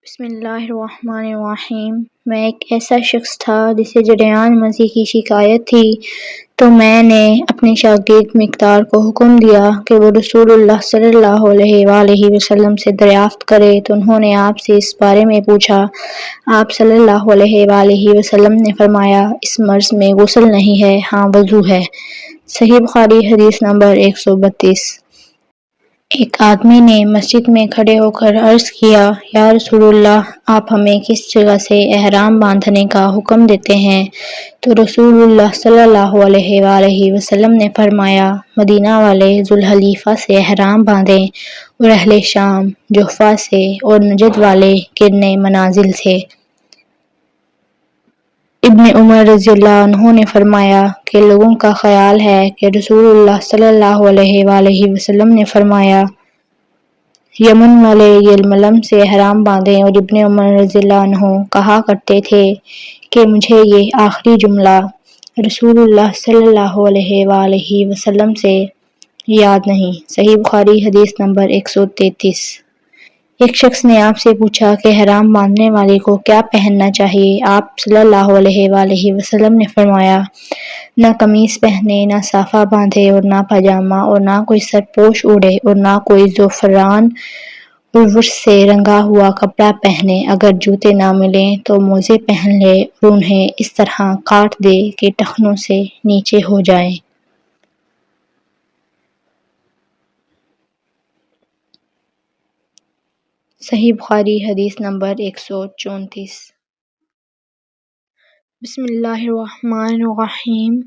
بسم اللہ الرحمن الرحیم۔ میں ایک ایسا شخص تھا جسے جریان مسیح کی شکایت تھی، تو میں نے اپنے شاگرد مقدار کو حکم دیا کہ وہ رسول اللہ صلی اللہ علیہ وآلہ وسلم سے دریافت کرے، تو انہوں نے آپ سے اس بارے میں پوچھا۔ آپ صلی اللہ علیہ وآلہ وسلم نے فرمایا، اس مرض میں غسل نہیں ہے، ہاں وضو ہے۔ صحیح بخاری حدیث نمبر 132۔ ایک آدمی نے مسجد میں کھڑے ہو کر عرض کیا، یا رسول اللہ، آپ ہمیں کس جگہ سے احرام باندھنے کا حکم دیتے ہیں؟ تو رسول اللہ صلی اللہ علیہ وآلہ وسلم نے فرمایا، مدینہ والے ذوالحلیفہ سے احرام باندھیں، اور اہل شام جحفہ سے، اور نجد والے قرن منازل سے۔ ابن عمر رضی اللہ عنہ نے فرمایا کہ لوگوں کا خیال ہے کہ رسول اللہ صلی اللہ علیہ وآلہ وسلم نے فرمایا، یمن والے یلملم سے احرام باندھیں، اور ابن عمر رضی اللہ عنہ کہا کرتے تھے کہ مجھے یہ آخری جملہ رسول اللہ صلی اللہ علیہ وآلہ وسلم سے یاد نہیں۔ صحیح بخاری حدیث نمبر 133۔ ایک شخص نے آپ سے پوچھا کہ احرام باندھنے والے کو کیا پہننا چاہیے؟ آپ صلی اللہ علیہ وآلہ وسلم نے فرمایا، نہ قمیص پہنے، نہ صافہ باندھے، اور نہ پاجامہ، اور نہ کوئی سرپوش اوڑھے، اور نہ کوئی زعفران اور سے رنگا ہوا کپڑا پہنے۔ اگر جوتے نہ ملیں تو موزے پہن لے، اور انہیں اس طرح کاٹ دے کہ ٹخنوں سے نیچے ہو جائیں۔ صحیح بخاری حدیث نمبر 134۔ بسم اللہ الرحمن الرحیم۔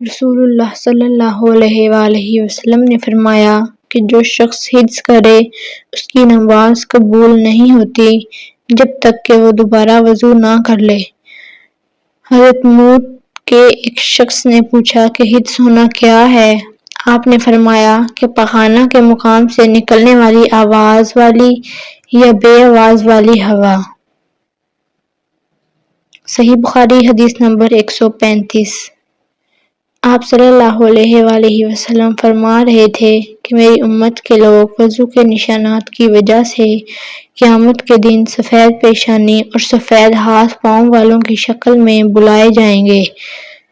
رسول اللہ صلی اللہ علیہ وآلہ وسلم نے فرمایا کہ جو شخص حجز کرے اس کی نماز قبول نہیں ہوتی جب تک کہ وہ دوبارہ وضو نہ کر لے۔ حضرت موت کے ایک شخص نے پوچھا کہ حجز ہونا کیا ہے؟ آپ نے فرمایا کہ پخانہ کے مقام سے نکلنے والی آواز والی یا بے آواز والی ہوا۔ صحیح بخاری حدیث نمبر 135۔ آپ صلی اللہ علیہ وآلہ وسلم فرما رہے تھے کہ میری امت کے لوگ وضو کے نشانات کی وجہ سے قیامت کے دن سفید پیشانی اور سفید ہاتھ پاؤں والوں کی شکل میں بلائے جائیں گے،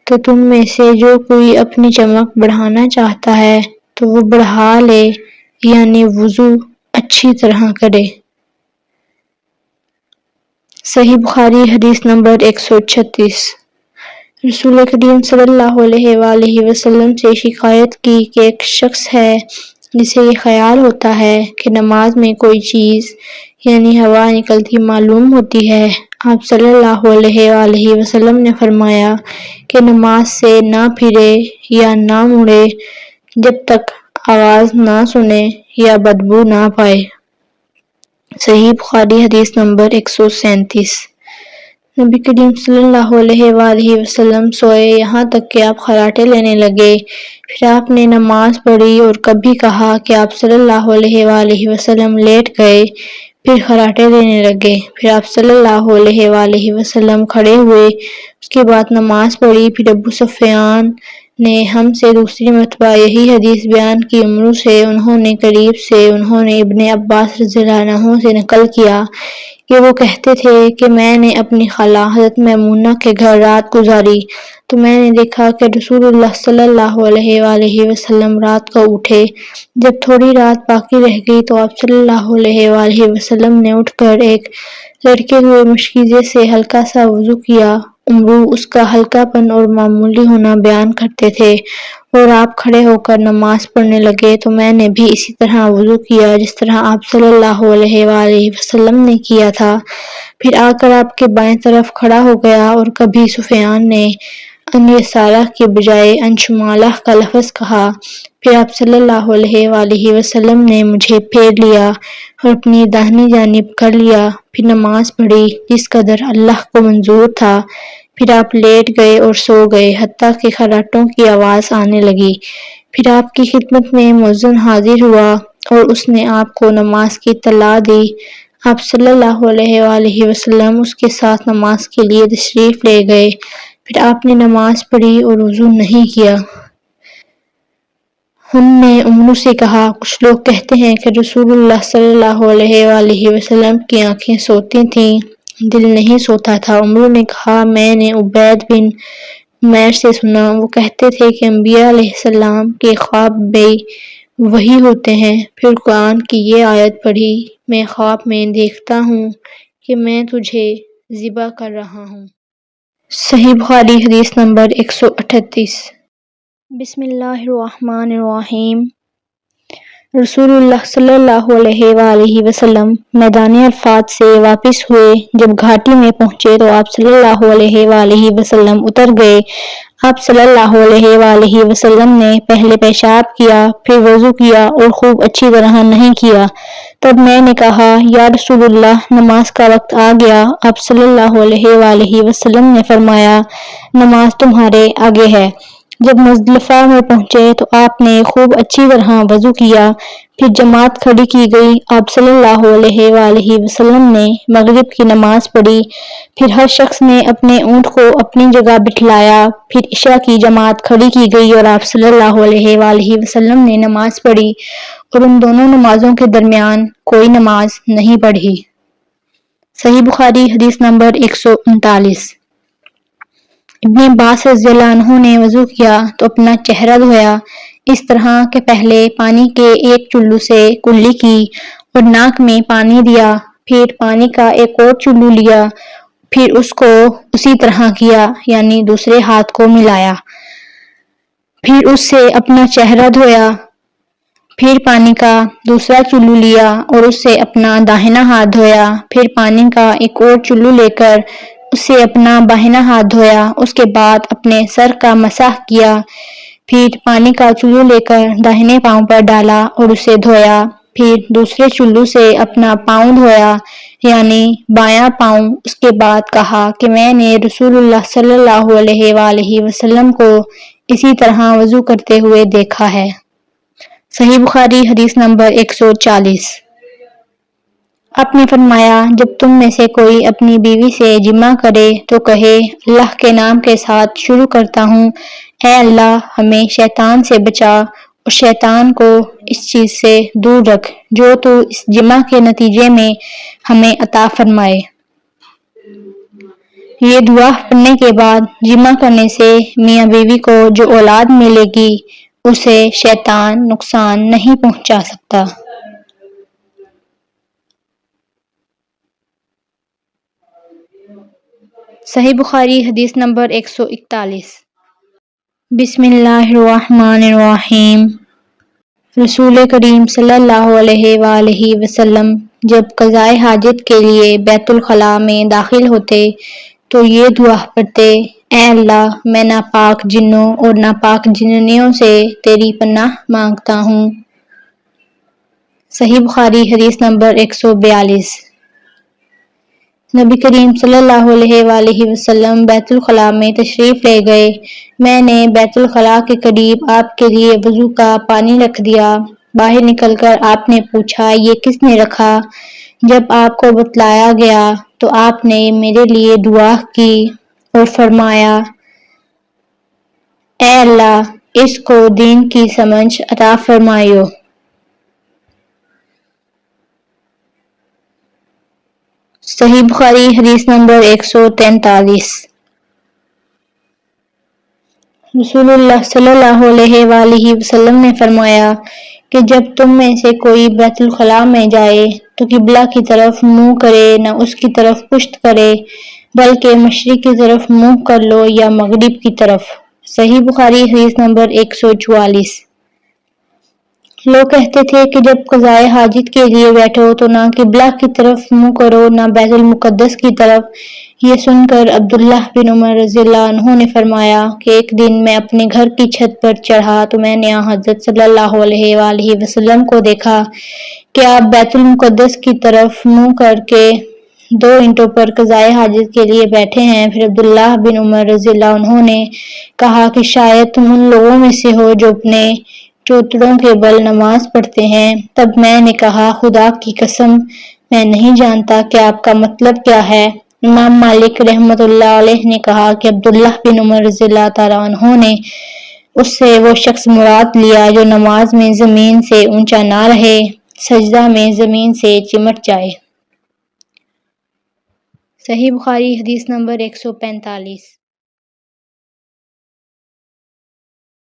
تو تم میں سے جو کوئی اپنی چمک بڑھانا چاہتا ہے تو وہ بڑھا لے، یعنی وضو اچھی طرح کرے۔ صحیح بخاری حدیث نمبر 136۔ رسول کریم صلی اللہ علیہ وآلہ وسلم سے شکایت کی کہ ایک شخص ہے جسے یہ خیال ہوتا ہے کہ نماز میں کوئی چیز یعنی ہوا نکلتی معلوم ہوتی ہے۔ آپ صلی اللہ علیہ وآلہ وسلم نے فرمایا کہ نماز سے نہ پھرے یا نہ مڑے جب تک آواز نہ سنے یا بدبو نہ پائے۔ صحیح بخاری حدیث نمبر 137۔ نبی کریم صلی اللہ علیہ وآلہ وسلم سوئے یہاں تک کہ آپ خراٹے لینے لگے، پھر آپ نے نماز پڑھی، اور کبھی کہا کہ آپ صلی اللہ علیہ وآلہ وسلم لیٹ گئے، پھر خراٹے لینے لگے، پھر آپ صلی اللہ علیہ وآلہ وسلم کھڑے ہوئے، اس کے بعد نماز پڑھی، پھر ابو سفیان نے ہم سے دوسری مرتبہ یہی حدیث بیان کی عمرو سے، انہوں نے قریب سے، انہوں نے ابن عباس رضی اللہ عنہ سے نقل کیا کہ وہ کہتے تھے کہ میں نے اپنی خالہ حضرت میمونہ کے گھر رات گزاری، تو میں نے دیکھا کہ رسول اللہ صلی اللہ علیہ وآلہ وسلم رات کو اٹھے۔ جب تھوڑی رات باقی رہ گئی تو آپ صلی اللہ علیہ وآلہ وسلم نے اٹھ کر ایک لڑکے ہوئے مشکیزے سے ہلکا سا وضو کیا۔ عمرو اس کا ہلکا پن اور معمولی ہونا بیان کرتے تھے، اور آپ کھڑے ہو کر نماز پڑھنے لگے تو میں نے بھی اسی طرح وضو کیا جس طرح آپ صلی اللہ علیہ وآلہ وسلم نے کیا تھا، پھر آ کر آپ کے بائیں طرف کھڑا ہو گیا، اور کبھی سفیان نے ان یسارہ کے بجائے ان شمالہ کا لفظ کہا، پھر آپ صلی اللہ علیہ وآلہ وسلم نے مجھے پھیر لیا اور اپنی داہنی جانب کر لیا، پھر نماز پڑھی جس قدر اللہ کو منظور تھا، پھر آپ لیٹ گئے اور سو گئے حتیٰ کہ خراٹوں کی آواز آنے لگی، پھر آپ کی خدمت میں مؤذن حاضر ہوا اور اس نے آپ کو نماز کی اطلاع دی۔ آپ صلی اللہ علیہ وآلہ وسلم اس کے ساتھ نماز کے لیے تشریف لے گئے، پھر آپ نے نماز پڑھی اور وضو نہیں کیا۔ انہوں نے عمرو سے کہا کچھ لوگ کہتے ہیں کہ رسول اللہ صلی اللہ علیہ وآلہ وسلم کی آنکھیں سوتی تھیں، دل نہیں سوتا تھا۔ عمرو نے کہا میں نے عبید بن عمیر سے سنا، وہ کہتے تھے کہ انبیاء علیہ السلام کے خواب بھی وحی ہوتے ہیں۔ پھر قرآن کی یہ آیت پڑھی، میں خواب میں دیکھتا ہوں کہ میں تجھے ذبح کر رہا ہوں۔ صحیح بخاری حدیث نمبر 138۔ بسم اللہ الرحمن الرحیم۔ رسول اللہ صلی اللہ علیہ وآلہ وسلم میدان عرفات سے واپس ہوئے۔ جب گھاٹی میں پہنچے تو آپ صلی اللہ علیہ وآلہ وسلم اتر گئے۔ آپ صلی اللہ علیہ وآلہ وسلم نے پہلے پیشاب کیا، پھر وضو کیا اور خوب اچھی طرح نہیں کیا۔ تب میں نے کہا یا رسول اللہ نماز کا وقت آ گیا۔ آپ صلی اللہ علیہ وآلہ وسلم نے فرمایا نماز تمہارے آگے ہے۔ جب مزدلفہ میں پہنچے تو آپ نے خوب اچھی طرح وضو کیا، پھر جماعت کھڑی کی گئی۔ آپ صلی اللہ علیہ وآلہ وسلم نے مغرب کی نماز پڑھی، پھر ہر شخص نے اپنے اونٹ کو اپنی جگہ بٹھلایا، پھر عشاء کی جماعت کھڑی کی گئی اور آپ صلی اللہ علیہ وآلہ وسلم نے نماز پڑھی اور ان دونوں نمازوں کے درمیان کوئی نماز نہیں پڑھی۔ صحیح بخاری حدیث نمبر 139۔ ابن عباس رضی اللہ عنہ نے وضو کیا تو اپنا چہرہ دھویا، اس طرح کہ پہلے پانی کے ایک چلو سے کلی کی اور ناک میں پانی دیا، پھر پانی کا ایک اور چلو لیا، پھر اس کو اسی طرح کیا، یعنی دوسرے ہاتھ کو ملایا، پھر اس سے اپنا چہرہ دھویا، پھر پانی کا دوسرا چلو لیا اور اس سے اپنا داہنا ہاتھ دھویا، پھر پانی کا ایک اور چلو لے کر اس سے اپنا بائیں ہاتھ دھویا، اس کے بعد اپنے سر کا مسح کیا، پھر پانی کا چلو لے کر داہنے پاؤں پر ڈالا اور اسے دھویا، پھر دوسرے چلو سے اپنا پاؤں دھویا، یعنی بایاں پاؤں۔ اس کے بعد کہا کہ میں نے رسول اللہ صلی اللہ علیہ وآلہ وسلم کو اسی طرح وضو کرتے ہوئے دیکھا ہے۔ صحیح بخاری حدیث نمبر 140۔ آپ نے فرمایا جب تم میں سے کوئی اپنی بیوی سے جمع کرے تو کہے اللہ کے نام کے ساتھ شروع کرتا ہوں، اے اللہ ہمیں شیطان سے بچا اور شیطان کو اس چیز سے دور رکھ جو تو اس جمع کے نتیجے میں ہمیں عطا فرمائے۔ یہ دعا پڑھنے کے بعد جمع کرنے سے میاں بیوی کو جو اولاد ملے گی اسے شیطان نقصان نہیں پہنچا سکتا۔ صحیح بخاری حدیث نمبر 141۔ بسم اللہ الرحمن الرحیم۔ رسول کریم صلی اللہ علیہ وآلہ وسلم جب قضائے حاجت کے لیے بیت الخلاء میں داخل ہوتے تو یہ دعا پڑھتے، اے اللہ میں ناپاک جنوں اور ناپاک جننیوں سے تیری پناہ مانگتا ہوں۔ صحیح بخاری حدیث نمبر 142۔ نبی کریم صلی اللہ علیہ وآلہ وسلم بیت الخلاء میں تشریف لے گئے۔ میں نے بیت الخلاء کے قریب آپ کے لیے وضو کا پانی رکھ دیا۔ باہر نکل کر آپ نے پوچھا یہ کس نے رکھا؟ جب آپ کو بتلایا گیا تو آپ نے میرے لیے دعا کی اور فرمایا اے اللہ اس کو دین کی سمجھ عطا فرمائیو۔ صحیح بخاری حدیث نمبر 143۔ رسول اللہ صلی اللہ علیہ وآلہ وسلم نے فرمایا کہ جب تم میں سے کوئی بیت الخلاء میں جائے تو قبلہ کی طرف منہ کرے نہ اس کی طرف پشت کرے بلکہ مشرق کی طرف منہ کر لو یا مغرب کی طرف۔ صحیح بخاری حدیث نمبر 144۔ لوگ کہتے تھے کہ جب قضائے حاجت کے لیے بیٹھو تو نہ قبلہ کی طرف منہ کرو نہ بیت المقدس کی طرف۔ یہ سن کر عبداللہ بن عمر رضی اللہ عنہ نے فرمایا کہ ایک دن میں اپنے گھر کی چھت پر چڑھا تو میں نے حضرت صلی اللہ علیہ وآلہ وسلم کو دیکھا کہ آپ بیت المقدس کی طرف منہ کر کے 2 اینٹوں پر قضائے حاجت کے لیے بیٹھے ہیں۔ پھر عبداللہ بن عمر رضی اللہ عنہ نے کہا کہ شاید تم ان لوگوں میں سے ہو جو اپنے چوتڑوں کے بل نماز پڑھتے ہیں۔ تب میں نے کہا خدا کی قسم میں نہیں جانتا کہ آپ کا مطلب کیا ہے۔ امام مالک رحمۃ اللہ علیہ نے کہا کہ عبداللہ بن عمر رضی اللہ تعالیٰ عنہ نے اس سے وہ شخص مراد لیا جو نماز میں زمین سے اونچا نہ رہے، سجدہ میں زمین سے چمٹ جائے۔ صحیح بخاری حدیث نمبر 145۔